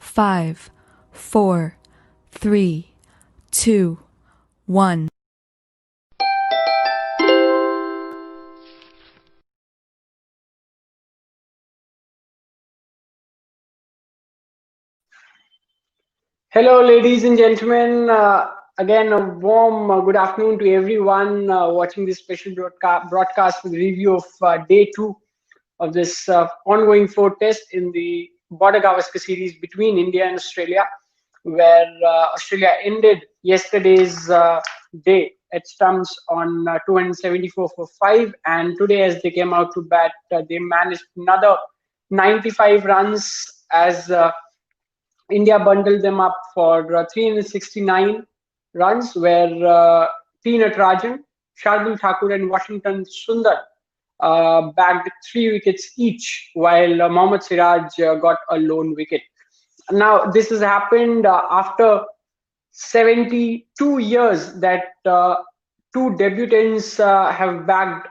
5, 4, 3, 2, 1. Hello, ladies and gentlemen. Again, a warm good afternoon to everyone watching this special broadcast with review of day 2 of this ongoing fourth test in the Border-Gavaskar series between India and Australia, where Australia ended yesterday's day at stumps on 274 for 5, and today as they came out to bat, they managed another 95 runs as India bundled them up for 369 runs, where T. Natarajan, Shardul Thakur, and Washington Sundar bagged 3 wickets each, while Mohammad Siraj got a lone wicket. Now, this has happened after 72 years that two debutants have bagged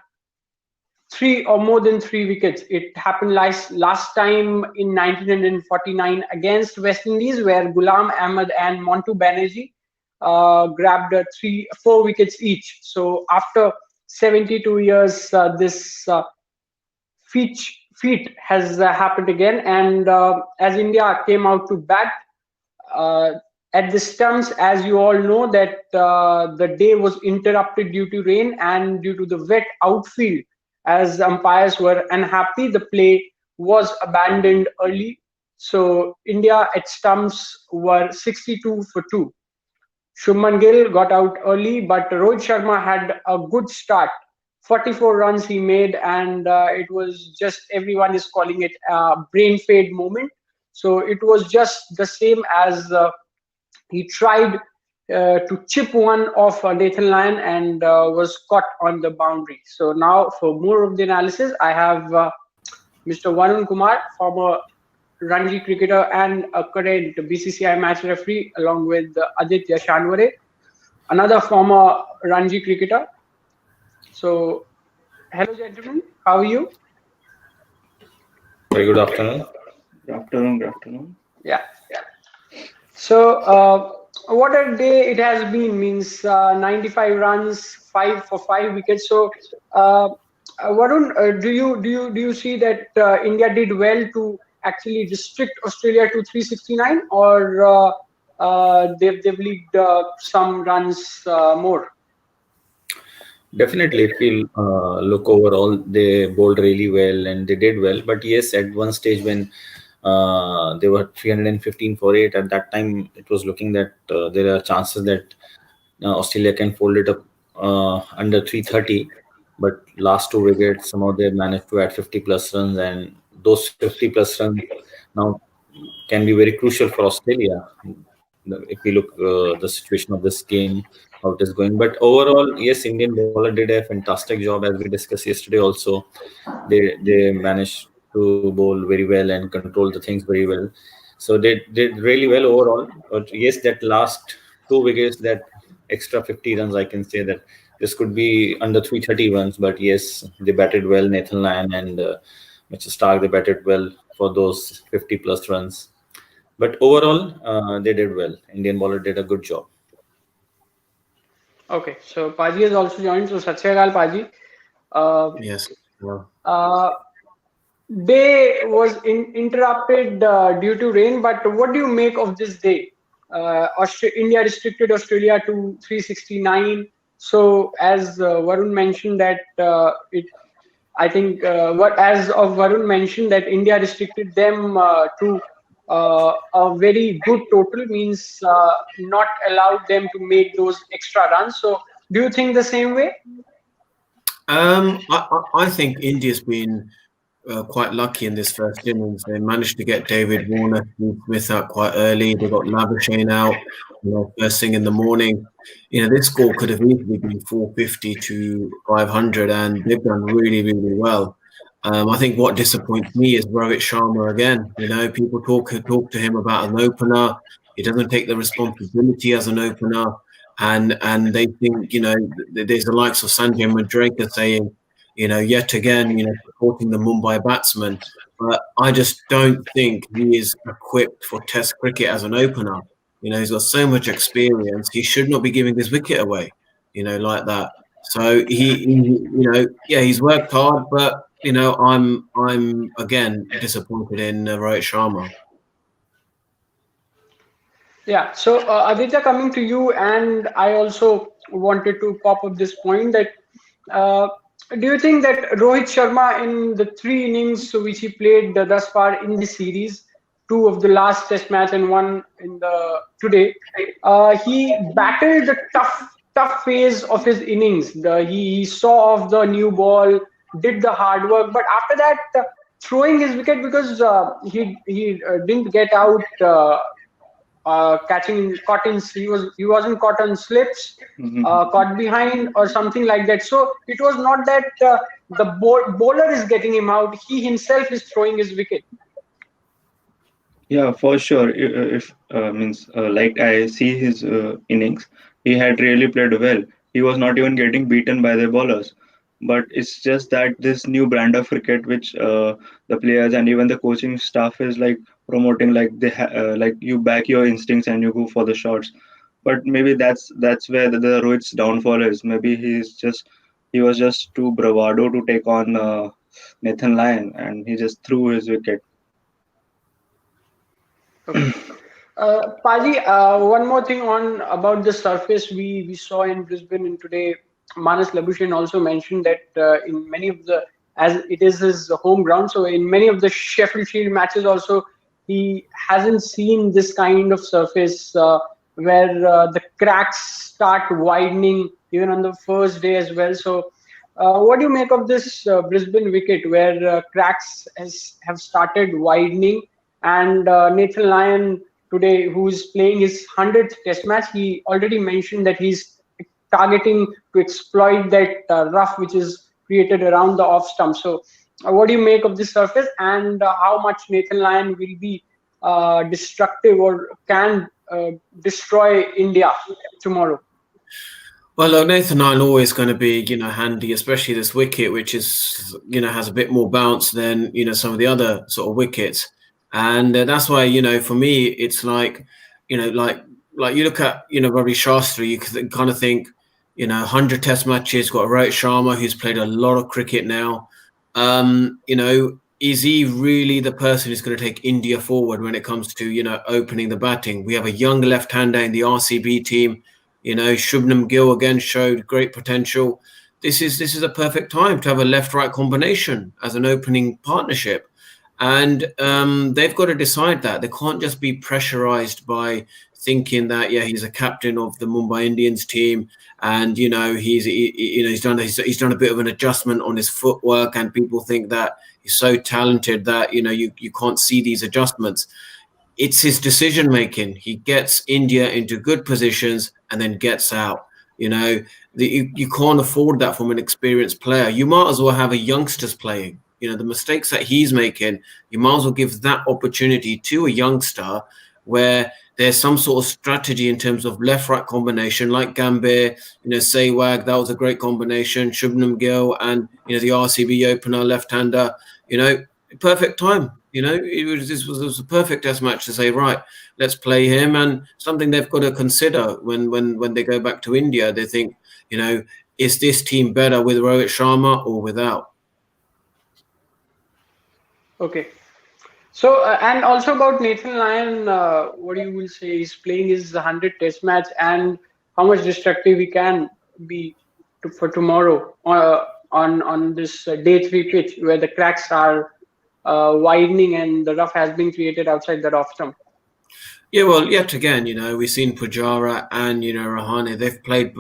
3 or more than 3 wickets. It happened last time in 1949 against West Indies, where Ghulam Ahmed and Monty Panesar grabbed 4 wickets each. So after 72 years, this feat has happened again. And as India came out to bat at the stumps, as you all know, that the day was interrupted due to rain and due to the wet outfield. As umpires were unhappy, the play was abandoned early. So India at stumps were 62 for 2. Shubman Gill got out early, but Rohit Sharma had a good start. 44 runs he made, and it was just, everyone is calling it a brain fade moment. So it was just the same as he tried to chip one off Nathan Lyon and was caught on the boundary. So now for more of the analysis, I have Mr. Varun Kumar, former Ranji cricketer and a current BCCI match referee, along with Aditya Shanware, another former Ranji cricketer. So, hello gentlemen, how are you? Very good afternoon. Good afternoon. Yeah. So, what a day it has been. Means 95 runs, 5 for 5 wickets. So, Varun, do you see that India did well to actually restrict Australia to 369, or they've leaked some runs more? Definitely, if we look overall, they bowled really well and they did well. But yes, at one stage when they were 315 for 8, at that time it was looking that there are chances that Australia can fold it up under 330. But last 2 wickets, somehow they managed to add 50 plus runs, and those 50 plus runs now can be very crucial for Australia. If we look the situation of this game, how it is going. But overall, yes, Indian bowler did a fantastic job, as we discussed yesterday. Also, they managed to bowl very well and control the things very well. So they did really well overall. But yes, that last 2 wickets, that extra 50 runs, I can say that this could be under 330 runs. But yes, they batted well. Nathan Lyon and Mr. Stark, they batted well for those 50 plus runs. But overall, they did well. Indian bowler did a good job. Okay, so Paji has also joined. So Sat Sri Akal, Paji. Yes. Day was interrupted due to rain, but what do you make of this day? India restricted Australia to 369. So as Varun mentioned that I think as of Varun mentioned that India restricted them to a very good total, means not allowed them to make those extra runs. So do you think the same way? I think India's been quite lucky in this first innings. They managed to get David Warner, Steve Smith out quite early. They got Labuschagne out, first thing in the morning. This score could have easily been 450 to 500, and they've done really, really well. I think what disappoints me is Rohit Sharma again. People talk to him about an opener. He doesn't take the responsibility as an opener, and they think there's the likes of Sanjay Manjrekar saying, yet again, supporting the Mumbai batsman. but I just don't think he is equipped for Test cricket as an opener. He's got so much experience. He should not be giving his wicket away, like that. So he's worked hard, but I'm again disappointed in Rohit Sharma. Yeah, so Aditya, coming to you, and I also wanted to pop up this point that uh, do you think that Rohit Sharma, in the 3 innings which he played thus far in the series, 2 of the last Test match and 1 in the today, he battled the tough phase of his innings. He saw off the new ball, did the hard work, but after that, throwing his wicket because he didn't get out. Catching caught in he wasn't caught on slips, caught behind or something like that. So it was not that the bowler is getting him out; he himself is throwing his wicket. Yeah, for sure. If means like I see his innings, he had really played well. He was not even getting beaten by the bowlers. But it's just that this new brand of cricket, which the players and even the coaching staff is like promoting, like like you back your instincts and you go for the shots. But maybe that's where the Rohit's downfall is. Maybe he was just too bravado to take on Nathan Lyon, and he just threw his wicket. Okay. Paji, one more thing on about the surface we saw in Brisbane in today. Manas Labuschagne also mentioned that in many of the, as it is his home ground, so in many of the Sheffield Shield matches also he hasn't seen this kind of surface where the cracks start widening even on the first day as well. So what do you make of this Brisbane wicket where cracks have started widening, and Nathan Lyon today, who's playing his 100th Test match, he already mentioned that he's targeting to exploit that rough which is created around the off stump. So, what do you make of this surface, and how much Nathan Lyon will be destructive or can destroy India tomorrow? Well, look, Nathan Lyon always going to be, handy, especially this wicket, which is, has a bit more bounce than, some of the other sort of wickets. And that's why, for me, it's like, like you look at, Ravi Shastri, you can kind of think, 100 Test matches, got Rohit Sharma, who's played a lot of cricket now. Is he really the person who's going to take India forward when it comes to, opening the batting? We have a young left-hander in the RCB team. Shubman Gill again showed great potential. This is a perfect time to have a left-right combination as an opening partnership. And they've got to decide that. They can't just be pressurized by thinking that, he's a captain of the Mumbai Indians team, and he's done a bit of an adjustment on his footwork, and people think that he's so talented that you can't see these adjustments. It's his decision making. He gets India into good positions and then gets out. You can't afford that from an experienced player. You might as well have a youngsters playing. The mistakes that he's making, you might as well give that opportunity to a youngster where there's some sort of strategy in terms of left-right combination, like Gambhir, Sehwag, that was a great combination. Shubman Gill and, the RCB opener, left-hander, perfect time. This was a perfect Test match to say, right, let's play him. And something they've got to consider when they go back to India, they think, is this team better with Rohit Sharma or without? Okay. So, and also about Nathan Lyon, what you will say, he's playing his 100 Test match, and how much destructive he can be for tomorrow on this day 3 pitch where the cracks are widening and the rough has been created outside the off stump. Yeah, well, yet again, we've seen Pujara and, Rahane, they've played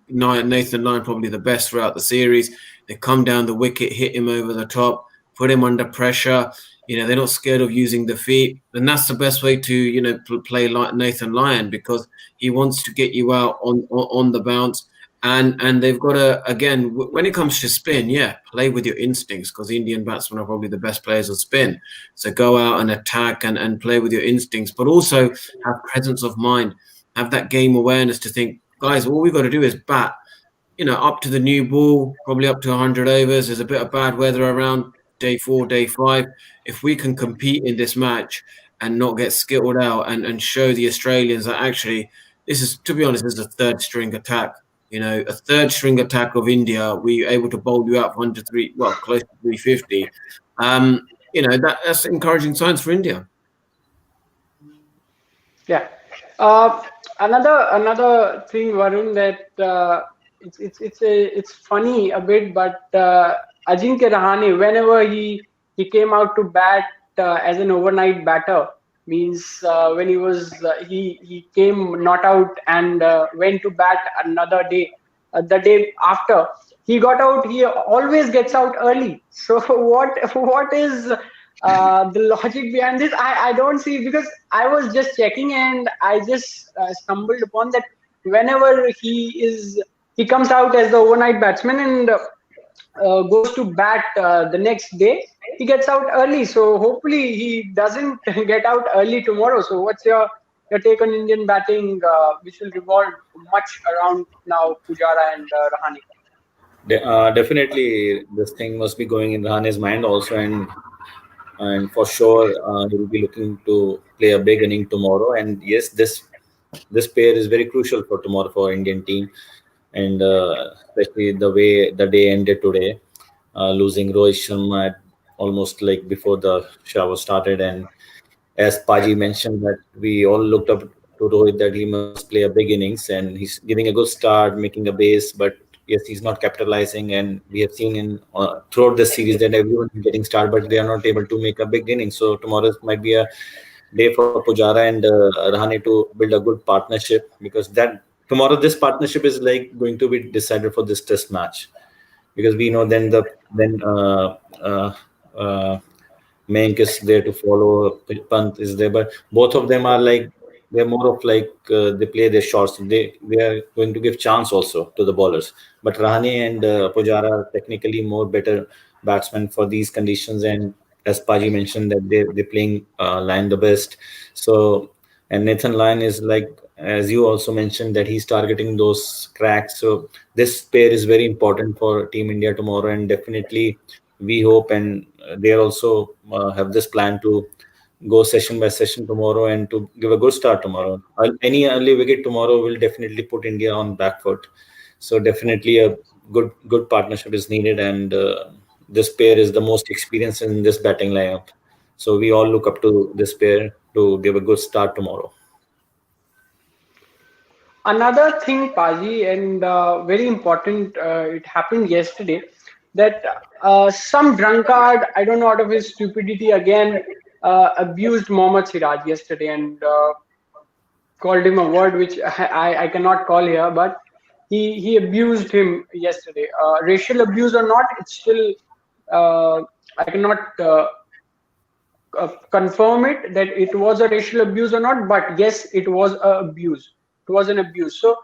Nathan Lyon probably the best throughout the series. They come down the wicket, hit him over the top, put him under pressure. They're not scared of using the feet. And that's the best way to, play like Nathan Lyon, because he wants to get you out on the bounce. And they've got to, again, when it comes to spin, play with your instincts, because Indian batsmen are probably the best players of spin. So go out and attack and play with your instincts, but also have presence of mind, have that game awareness to think, guys, all we've got to do is bat, up to the new ball, probably up to 100 overs. There's a bit of bad weather around. day 4, day 5. If we can compete in this match and not get skittled out and show the Australians that actually this is, to be honest, this is a third string attack. A third string attack of India. We were able to bowl you out for 103, well, close to 350. That's encouraging signs for India. Yeah. Another thing, Varun, that it's funny a bit, but Ajinkya Rahane, whenever he came out to bat as an overnight batter, means when he came not out and went to bat another day, the day after he got out, he always gets out early. So what is the logic behind this? I don't see, because I was just checking and I just stumbled upon that whenever he comes out as the overnight batsman and goes to bat the next day, he gets out early. So hopefully he doesn't get out early tomorrow. So what's your take on Indian batting, which will revolve much around now Pujara and Rahane? Definitely, this thing must be going in Rahane's mind also, and for sure he will be looking to play a big inning tomorrow. And yes, this pair is very crucial for tomorrow for Indian team, and especially the way the day ended today, losing Rohit Sharma at almost like before the shower started. And as Paji mentioned, that we all looked up to Rohit that he must play a big innings, and he's giving a good start, making a base, but yes, he's not capitalizing. And we have seen in throughout the series that everyone is getting started, but they are not able to make a big inning. So tomorrow might be a day for Pujara and Rahane to build a good partnership, because that tomorrow this partnership is like going to be decided for this test match, because we know then Mayank is there to follow, Pant is there, but both of them are like they're more of like they play their shots. They are going to give chance also to the bowlers. But Rahane and Pujara are technically more better batsmen for these conditions, and as Paji mentioned that they're playing line the best. So and Nathan Lyon is like, as you also mentioned, that he's targeting those cracks. So this pair is very important for Team India tomorrow, and definitely we hope, and they also have this plan to go session by session tomorrow and to give a good start tomorrow. Any early wicket tomorrow will definitely put India on back foot. So definitely a good partnership is needed, and this pair is the most experienced in this batting lineup. So we all look up to this pair to give a good start tomorrow. Another thing, Paji, and very important, it happened yesterday, that some drunkard, I don't know, out of his stupidity again, abused Mohammad Siraj yesterday and called him a word which I cannot call here, but he abused him yesterday. Racial abuse or not, it's still, I cannot confirm it that it was a racial abuse or not, but yes, it was abuse. It was an abuse. So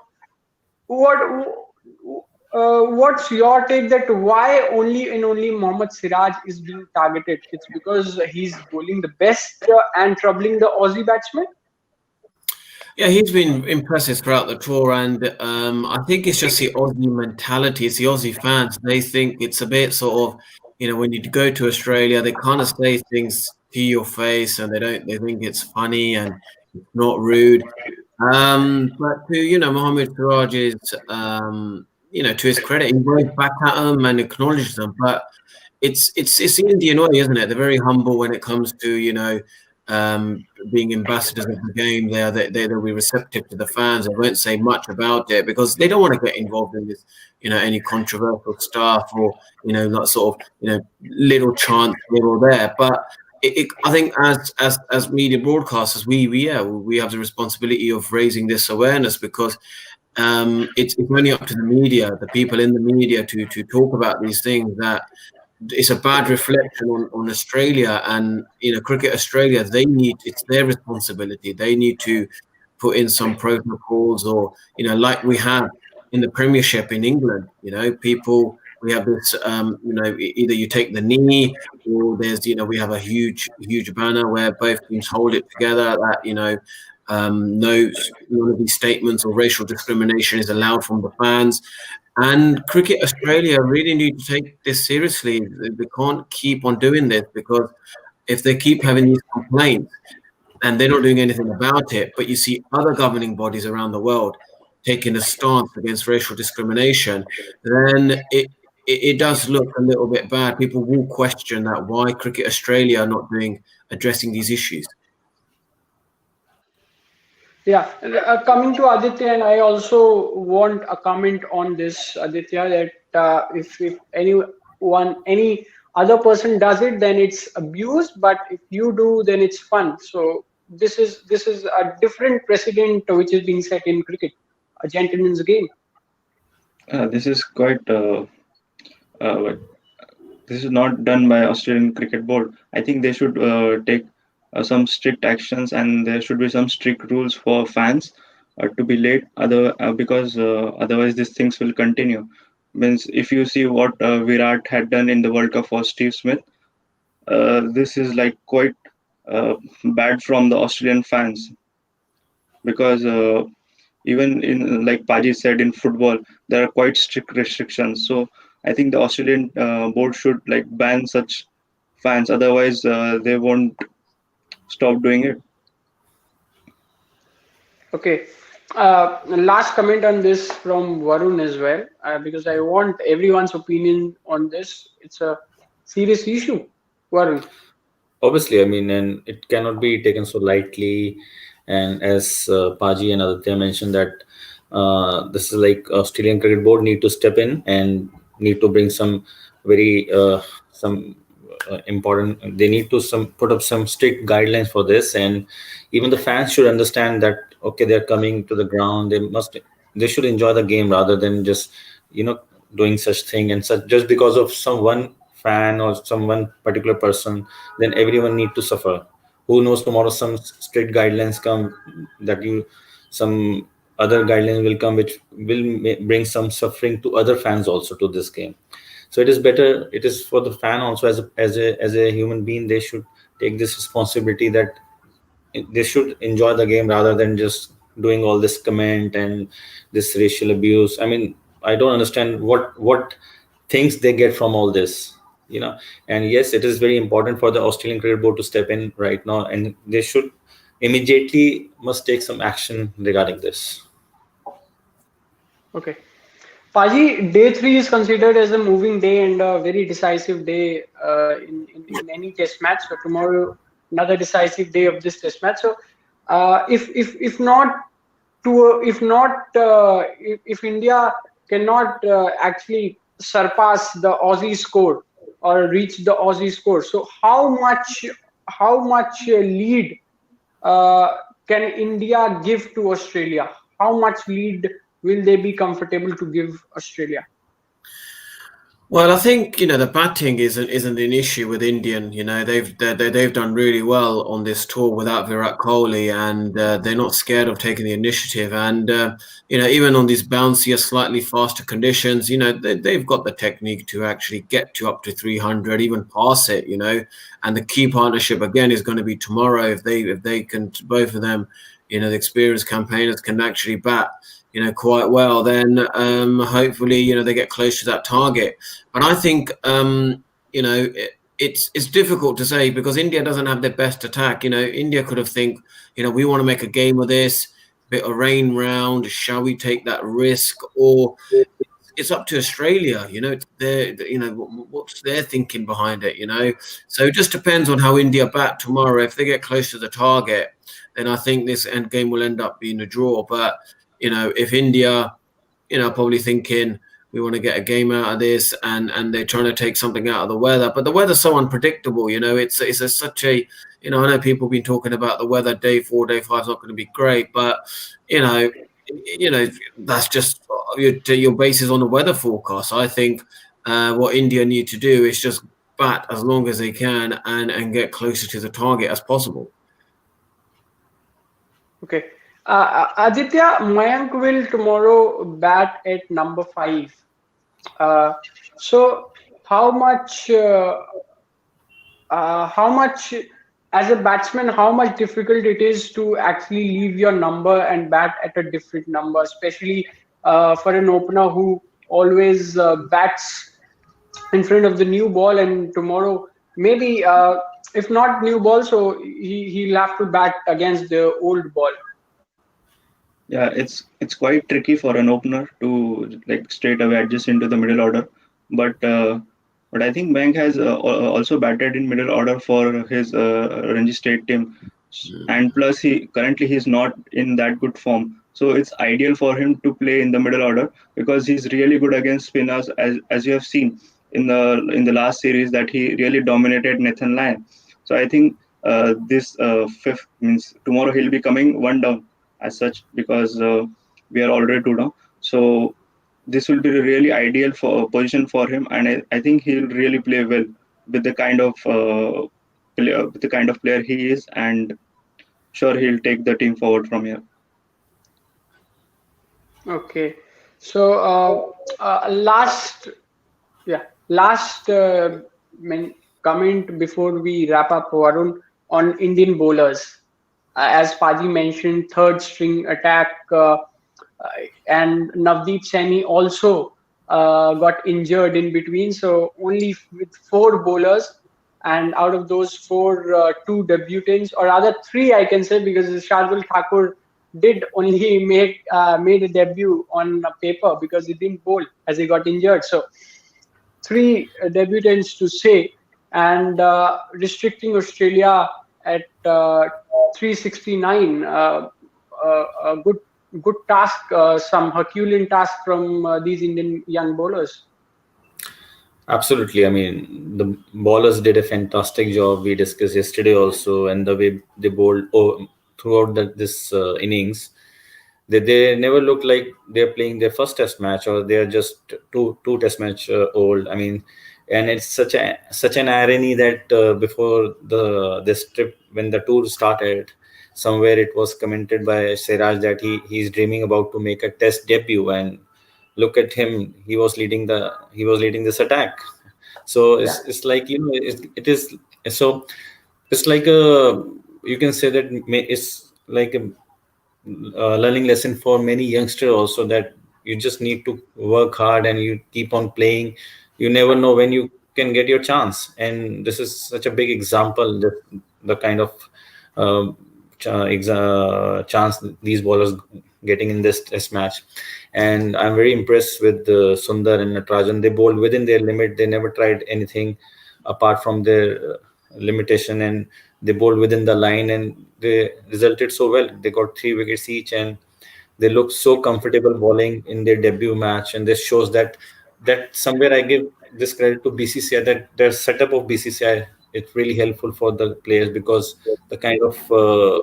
what's your take that why only Mohammad Siraj is being targeted? It's because he's bowling the best and troubling the Aussie batsmen? Yeah, he's been impressive throughout the tour, and I think it's just the Aussie mentality. It's the Aussie fans. They think it's a bit sort of, when you go to Australia, they kind of say things to your face, and they think it's funny and it's not rude. But to Mohammad Siraj's, to his credit, he goes back at them and acknowledges them. But it's the Indian way, isn't it? They're very humble when it comes to being ambassadors of the game. They'll be receptive to the fans. They won't say much about it because they don't want to get involved in this, any controversial stuff or that sort of little chant here or there. But I think as media broadcasters, we have the responsibility of raising this awareness, because it's only up to the media, the people in the media, to talk about these things. That it's a bad reflection on Australia and Cricket Australia. It's their responsibility. They need to put in some protocols, or like we have in the Premiership in England. People. We have this, either you take the knee, or there's, we have a huge banner where both teams hold it together. That none of these statements or racial discrimination is allowed from the fans. And Cricket Australia really need to take this seriously. They can't keep on doing this, because if they keep having these complaints and they're not doing anything about it, but you see other governing bodies around the world taking a stance against racial discrimination, then it does look a little bit bad. People will question that, why Cricket Australia are not addressing these issues. Yeah, coming to Aditya, and I also want a comment on this, Aditya, that if any other person does it, then it's abuse, but if you do, then it's fun. So this is a different precedent which is being set in cricket, a gentleman's game. This is quite. What this is not done by Australian Cricket Board. I think they should take some strict actions, and there should be some strict rules for fans to be late. Because otherwise these things will continue. Means if you see what Virat had done in the World Cup for Steve Smith, this is like quite bad from the Australian fans, because even in, like Paji said, in football there are quite strict restrictions. So I think the Australian board should like ban such fans, otherwise they won't stop doing it. Okay. Last comment on this from Varun as well, because I want everyone's opinion on this. It's a serious issue, Varun. Obviously, I mean, and it cannot be taken so lightly. And as Paji and Aditya mentioned, that this is like Australian Cricket Board need to step in and need to bring some very some important. They need to some put up some strict guidelines for this, and even the fans should understand that okay, they're coming to the ground. They should enjoy the game rather than just you know doing such thing and such just because of some one fan or some one particular person, then everyone need to suffer. Who knows, tomorrow some strict guidelines come, that you some other guidelines will come which will bring some suffering to other fans also to this game. So it is better, it is for the fan also, as a human being, they should take this responsibility that they should enjoy the game rather than just doing all this comment and this racial abuse. I mean, I don't understand what things they get from all this, and yes, it is very important for the Australian Cricket Board to step in right now, and they should immediately must take some action regarding this. Okay. Paji, day three is considered as a moving day and a very decisive day in any test match. So tomorrow, another decisive day of this test match. So if not if India cannot actually surpass the Aussie score or reach the Aussie score, so how much lead can India give to Australia? How much lead will they be comfortable to give Australia? Well, I think the batting isn't an issue with Indian. They've done really well on this tour without Virat Kohli, and they're not scared of taking the initiative. And even on these bouncier, slightly faster conditions, they've got the technique to actually get to up to 300, even pass it. And the key partnership again is going to be tomorrow. If they can, both of them, the experienced campaigners can actually bat quite well, then hopefully they get close to that target. But I think it's difficult to say because India doesn't have their best attack. India could have think we want to make a game of this, bit of rain round, shall we take that risk? Or it's up to Australia. It's what's their thinking behind it. So it just depends on how India bat tomorrow. If they get close to the target, then I think this end game will end up being a draw. But if India, probably thinking we want to get a game out of this, and they're trying to take something out of the weather, but the weather's so unpredictable. It's such a, I know people have been talking about the weather. Day 4, day 5 is not going to be great, but that's just your basis on the weather forecast. I think what India need to do is just bat as long as they can and get closer to the target as possible. Okay. Aditya, Mayank will tomorrow bat at number 5. So how much as a batsman, how much difficult it is to actually leave your number and bat at a different number, especially for an opener who always bats in front of the new ball, and tomorrow maybe if not new ball, so he'll have to bat against the old ball. Yeah, it's quite tricky for an opener to like straight away adjust into the middle order, but I think Bank has also batted in middle order for his Ranji State team, and plus he's not in that good form, so it's ideal for him to play in the middle order because he's really good against spinners, as you have seen in the last series that he really dominated Nathan Lyon. So I think this fifth means tomorrow he'll be coming one down as such because we are already two down. So this will be a really ideal for position for him, and I think he'll really play well with the kind of player he is, and sure he'll take the team forward from here. Okay, so last comment before we wrap up, Varun, on Indian bowlers. As Paji mentioned, third string attack, and Navdeep Saini also got injured in between. So only with 4 bowlers, and out of those 4, 2 debutants, or rather 3, I can say, because Shardul Thakur did only made a debut on paper because he didn't bowl as he got injured. So 3 debutants to say, and restricting Australia at 369. A good task, some Herculean task from these Indian young bowlers. Absolutely. I mean, the bowlers did a fantastic job. We discussed yesterday also, and the way they bowled throughout this innings, they never look like they're playing their first test match or they're just two test match old. I mean, and it's such an irony that before this trip, when the tour started, somewhere it was commented by Siraj that he's dreaming about to make a test debut, and look at him, he was leading this attack. So it's like, it is so it's like a, you can say that it's like a learning lesson for many youngsters also, that you just need to work hard and you keep on playing. You never know when you can get your chance, and this is such a big example that the kind of chance these bowlers getting in this test match. And I'm very impressed with Sundar and Natarajan. They bowled within their limit. They never tried anything apart from their limitation, and they bowled within the line, and they resulted so well. They got 3 wickets each, and they looked so comfortable bowling in their debut match. And this shows that somewhere I give this credit to BCCI, that their setup of BCCI, it's really helpful for the players, because the kind of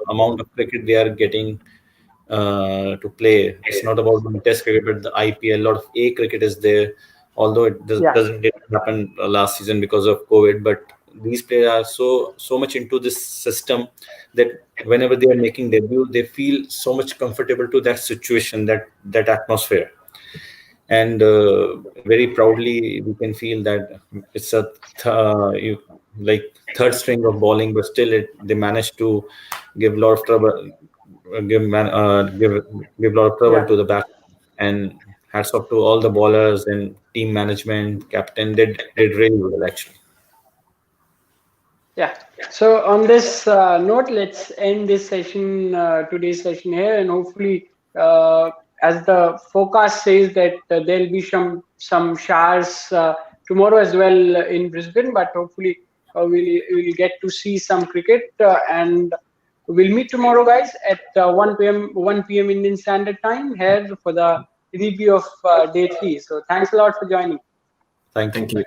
amount of cricket they are getting to play. It's not about the test cricket, but the IPL. A lot of A cricket is there, although it didn't happen last season because of COVID. But these players are so much into this system that whenever they are making debut, they feel so much comfortable to that situation, that atmosphere. And very proudly we can feel that it's a third string of bowling, but still they managed to give a lot of trouble, give a lot of trouble to the back. And hats off to all the bowlers and team management, captain. They did really well, actually. Yeah. So on this note, let's end this session, today's session here, and hopefully, as the forecast says, that there'll be some showers tomorrow as well in Brisbane. But hopefully, we'll get to see some cricket, and we'll meet tomorrow, guys, at 1 p.m. Indian Standard Time here for the review of day 3. So thanks a lot for joining. Thank you.